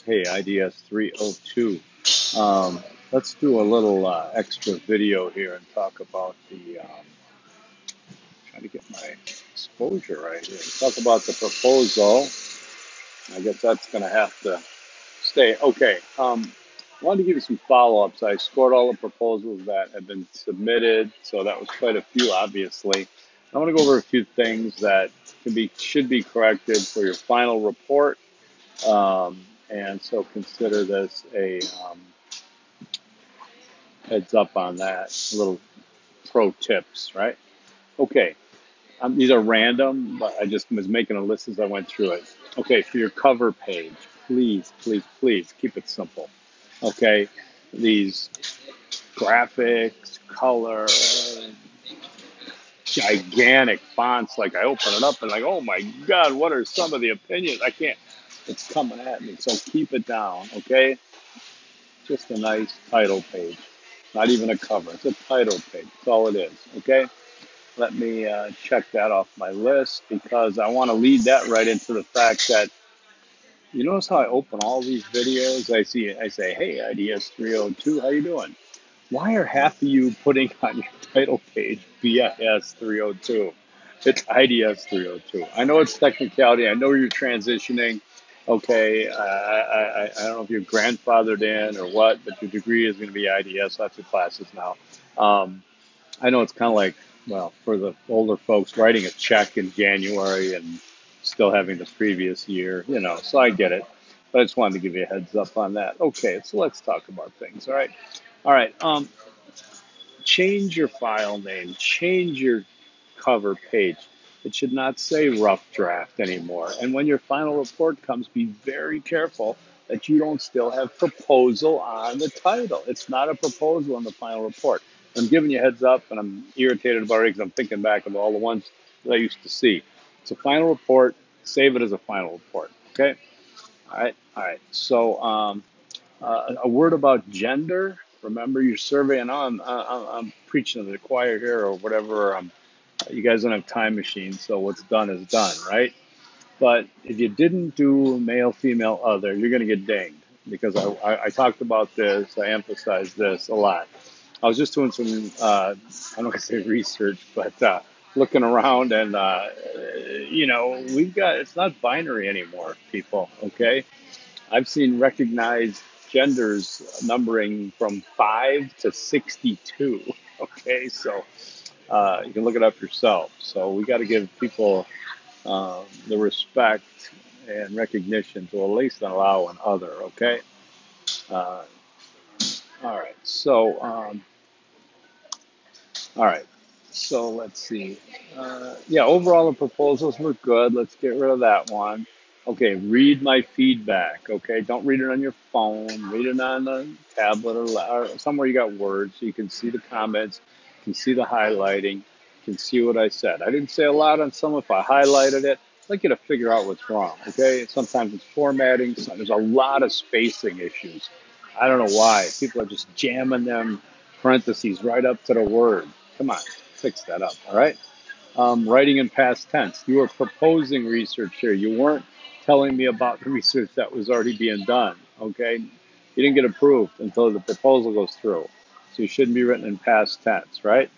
Hey, IDS 302. Let's do a little extra video here and talk about trying to get my exposure right here. Talk about the proposal. I guess that's going to have to stay. Okay. I wanted to give you some follow-ups. I scored all the proposals that have been submitted, so that was quite a few, obviously. I want to go over a few things that should be corrected for your final report. And so consider this a heads up on that. Little pro tips, right? Okay, these are random, but I just was making a list as I went through it. Okay, for your cover page, please, please, please keep it simple. Okay, these graphics, color, gigantic fonts. Like I open it up and like, oh my God, what are some of the opinions? I can't. It's coming at me. So keep it down. Okay, just a nice title page. Not even a cover. It's a title page. That's all it is. Okay. Let me check that off my list because I want to lead that right into the fact that you notice how I open all these videos. I say, hey, IDS 302, how you doing? Why are half of you putting on your title page BIS 302? It's IDS 302. I know it's technicality. I know you're transitioning. Okay, I don't know if you're grandfathered in or what, but your degree is going to be IDS. Lots of classes now. I know it's kind of like, well, for the older folks, writing a check in January and still having the previous year, so I get it. But I just wanted to give you a heads up on that. Okay, so let's talk about things, all right? All right, change your file name, change your cover page. It should not say rough draft anymore. And when your final report comes, be very careful that you don't still have proposal on the title. It's not a proposal in the final report. I'm giving you a heads up, and I'm irritated about it because I'm thinking back of all the ones that I used to see. It's a final report. Save it as a final report. Okay. All right. All right. So a word about gender. Remember your survey, and I'm preaching to the choir here or whatever. You guys don't have time machines, so what's done is done, right? But if you didn't do male, female, other, you're going to get dinged because I talked about this. I emphasized this a lot. I was just doing some, I don't want to say research, but looking around and, it's not binary anymore, people, okay? I've seen recognized genders numbering from 5 to 62, okay? So you can look it up yourself. So we got to give people the respect and recognition to at least allow an other, okay? Uh, all right. So, all right. So let's see. Yeah, overall the proposals were good. Let's get rid of that one. Okay, read my feedback. Okay, don't read it on your phone. Read it on a tablet or somewhere you got words so you can see the comments, can see the highlighting, can see what I said. I didn't say a lot on some. If I highlighted it, I'd like you to figure out what's wrong. Okay, sometimes it's formatting. There's a lot of spacing issues. I don't know why. People are just jamming them parentheses right up to the word. Come on, fix that up, all right? Writing in past tense. You were proposing research here. You weren't telling me about the research that was already being done, okay? You didn't get approved until the proposal goes through. So you shouldn't be written in past tense, right?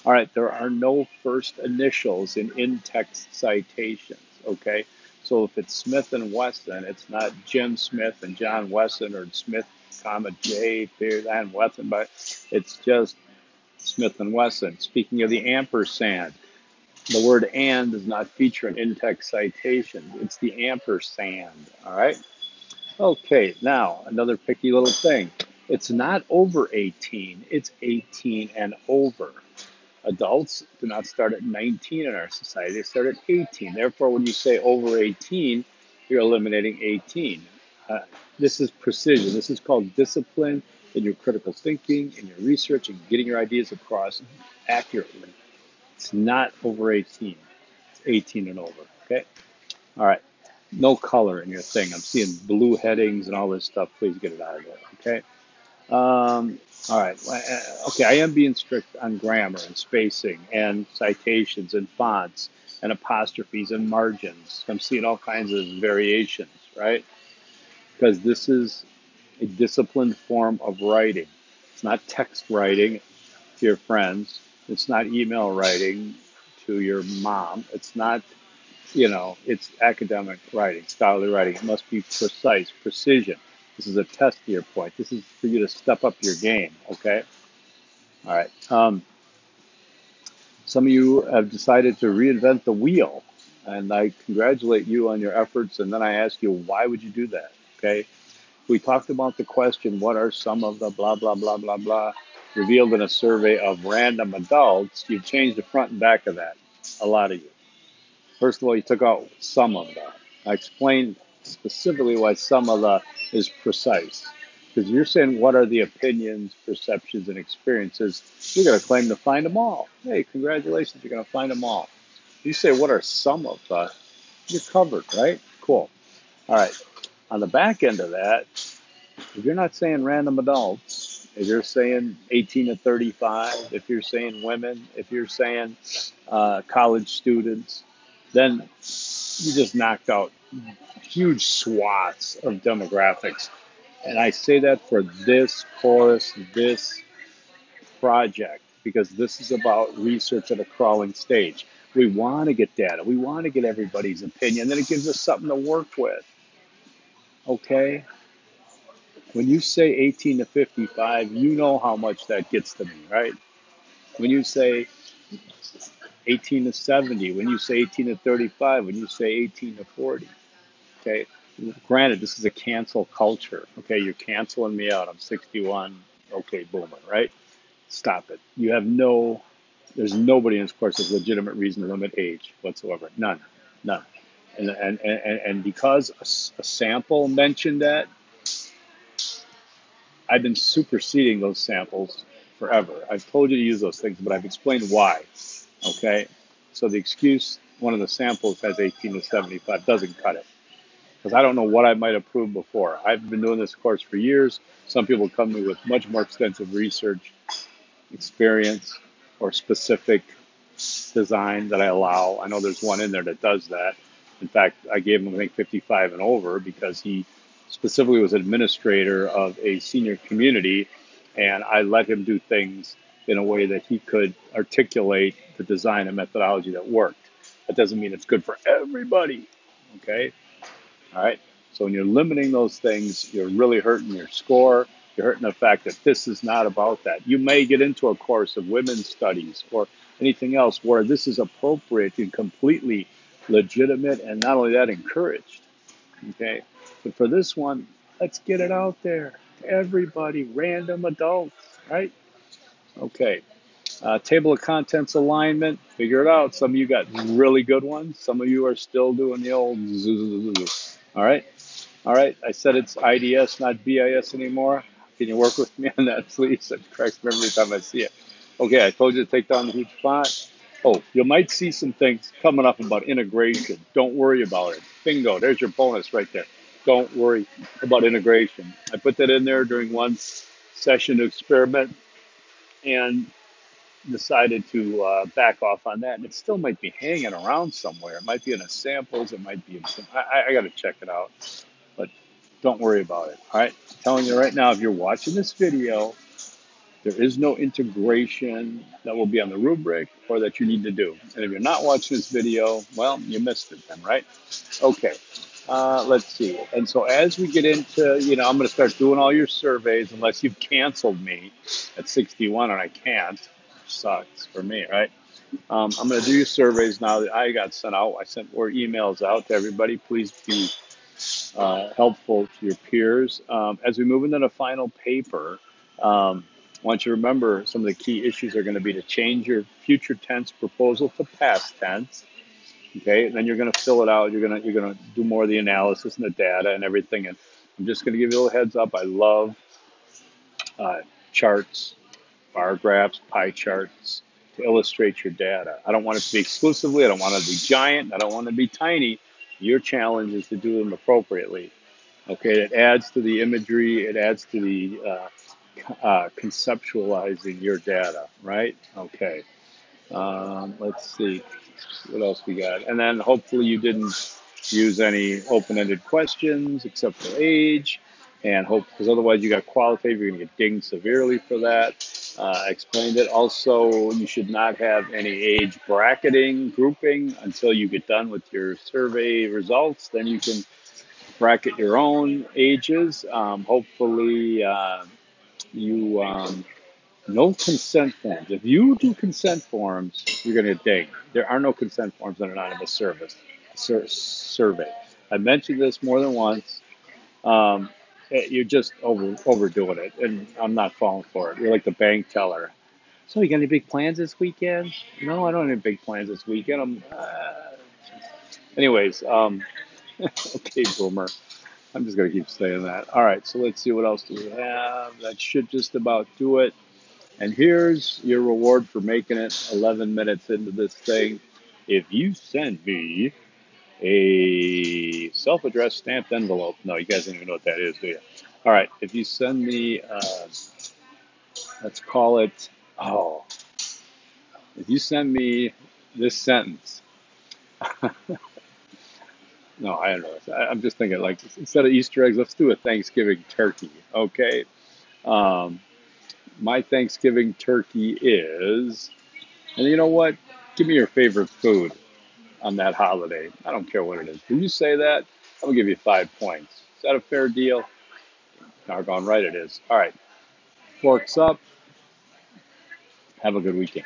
All right, there are no first initials in in-text citations, okay? So if it's Smith and Wesson, it's not Jim Smith and John Wesson or Smith, comma, J, period, and Wesson, but it's just Smith and Wesson. Speaking of the ampersand, the word and does not feature in in-text citation. It's the ampersand, all right? Okay, now another picky little thing. It's not over 18, it's 18 and over. Adults do not start at 19 in our society, they start at 18. Therefore, when you say over 18, you're eliminating 18. This is precision. This is called discipline in your critical thinking, in your research, and getting your ideas across accurately. It's not over 18. It's 18 and over. Okay? All right. No color in your thing. I'm seeing blue headings and all this stuff. Please get it out of there. Okay? All right. Okay. I am being strict on grammar and spacing and citations and fonts and apostrophes and margins. I'm seeing all kinds of variations, right? because this is a disciplined form of writing. It's not text writing to your friends. It's not email writing to your mom. It's not, it's academic writing, scholarly writing. It must be precise, precision. This is a test to your point. This is for you to step up your game, okay? All right. Some of you have decided to reinvent the wheel, and I congratulate you on your efforts. And then I ask you, why would you do that? Okay. We talked about the question, what are some of the blah, blah, blah, blah, blah, revealed in a survey of random adults? You've changed the front and back of that, a lot of you. First of all, you took out some of that. I explained specifically why some of the is precise. Because you're saying, what are the opinions, perceptions, and experiences? You're going to claim to find them all. Hey, congratulations, you're going to find them all. You say, what are some of the? You're covered, right? Cool. All right. On the back end of that, if you're not saying random adults, if you're saying 18 to 35, if you're saying women, if you're saying college students, then you just knocked out huge swaths of demographics. And I say that for this course, this project, because this is about research at a crawling stage. We want to get data. We want to get everybody's opinion. Then it gives us something to work with. Okay? When you say 18 to 55, you know how much that gets to me, right? When you say 18 to 70, when you say 18 to 35, when you say 18 to 40, okay? Granted, this is a cancel culture. Okay, you're canceling me out. I'm 61. Okay, boomer, right? Stop it. There's nobody in this course with legitimate reason to limit age whatsoever. None. None. And because a sample mentioned that, I've been superseding those samples forever. I've told you to use those things, but I've explained why. Okay? So the excuse, one of the samples has 18 to 75, doesn't cut it. Because I don't know what I might have proved before. I've been doing this course for years. Some people come to me with much more extensive research experience or specific design that I allow. I know there's one in there that does that. In fact, I gave him, I think, 55 and over because he specifically was administrator of a senior community, and I let him do things in a way that he could articulate the design and methodology that worked. That doesn't mean it's good for everybody, okay? All right. So when you're limiting those things, you're really hurting your score. You're hurting the fact that this is not about that. You may get into a course of women's studies or anything else where this is appropriate and completely legitimate and not only that, encouraged. Okay. But for this one, let's get it out there. Everybody, random adults, right? Okay. Table of contents alignment, figure it out. Some of you got really good ones. Some of you are still doing the old zzz. All right. All right. I said it's IDS, not BIS anymore. Can you work with me on that, please? That cracks me every time I see it. Okay. I told you to take down the huge font. Oh, you might see some things coming up about integration. Don't worry about it. Bingo. There's your bonus right there. Don't worry about integration. I put that in there during one session to experiment and decided to back off on that, and it still might be hanging around somewhere. It might be in a samples. It might be in some. I got to check it out, but don't worry about it. All right, I'm telling you right now, if you're watching this video, there is no integration that will be on the rubric or that you need to do. And if you're not watching this video, well, you missed it then, right? Okay. Let's see. And so as we get into, I'm going to start doing all your surveys unless you've canceled me at 61 and I can't. Sucks for me, right? I'm going to do your surveys now that I got sent out. I sent more emails out to everybody. Please be helpful to your peers. As we move into the final paper, I want you to remember some of the key issues are going to be to change your future tense proposal to past tense. Okay, and then you're going to fill it out. You're going to do more of the analysis and the data and everything. And I'm just going to give you a little heads up. I love charts, bar graphs, pie charts to illustrate your data. I don't want it to be exclusively. I don't want it to be giant. I don't want it to be tiny. Your challenge is to do them appropriately. Okay, it adds to the imagery. It adds to the conceptualizing your data, right? Okay. Let's see what else we got. And then hopefully you didn't use any open-ended questions except for age, and hope because otherwise you got qualitative, you're going to get dinged severely for that. I explained it. Also, you should not have any age bracketing grouping until you get done with your survey results. Then you can bracket your own ages. Hopefully, you no consent forms. If you do consent forms, you're going to get dinged. There are no consent forms in an anonymous survey. I mentioned this more than once. Um, you're just overdoing it, and I'm not falling for it. You're like the bank teller. So, you got any big plans this weekend? No, I don't have any big plans this weekend. Anyways, okay, boomer. I'm just gonna keep saying that. All right, so let's see what else do we have. That should just about do it. And here's your reward for making it 11 minutes into this thing. If you send me a self-addressed stamped envelope, no, you guys don't even know what that is, do you? All right, if you send me, let's call it, oh, if you send me this sentence, no, I don't know. I'm just thinking like instead of Easter eggs, let's do a Thanksgiving turkey, okay? Um, my Thanksgiving turkey is, and you know what? Give me your favorite food on that holiday. I don't care what it is. When you say that, I'm gonna give you 5 points. Is that a fair deal? Doggone right it is. All right, forks up. Have a good weekend.